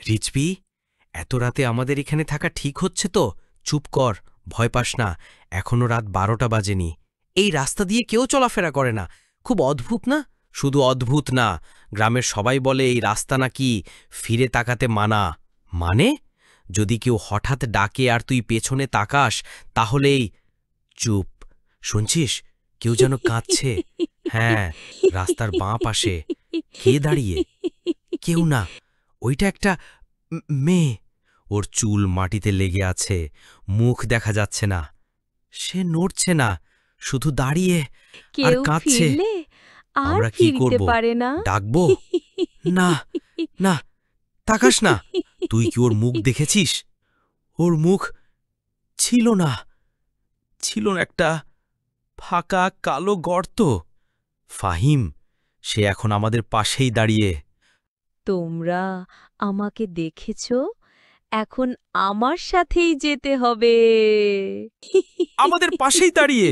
রিচপি, এত রাতে আমাদের এখানে থাকা ঠিক হচ্ছে তো? চুপ কর, ভয় পাস না। এখনো রাত 12টা বাজেনি। এই রাস্তা দিয়ে কেউ চলাফেরা করে না। খুব অদ্ভুত না? শুধু অদ্ভুত না, গ্রামের সবাই বলে এই রাস্তা নাকি ফিরে তাকাতে মানা। মানে? যদি কেউ হঠাৎ ডাকে আর তুই পেছনে তাকাস, তাহলেই... চুপ। শুনছিস? কেউ যেন কাঁদছে। হ্যাঁ, রাস্তার বাঁ পাশে। কে দাঁড়িয়ে? কেউ না, ওইটা একটা মেয়ে। ওর চুল মাটিতে লেগে আছে, মুখ দেখা যাচ্ছে না। সে নড়ছে না, শুধু দাঁড়িয়ে আর কেউ কাঁদছে। ফিরলে আর আমরা কি ফিরতে করব? পারে না। ডাকবো? না, না, তাকাস না। তুই কি ওর মুখ দেখেছিস? ওর মুখ ছিল না, ছিল একটা ফাঁকা কালো গর্ত। ফাহিম, সে এখন আমাদের পাশেই দাঁড়িয়ে। তোমরা আমাকে দেখেছো, এখন আমার সাথেই যেতে হবে। আমাদের পাশেই দাঁড়িয়ে!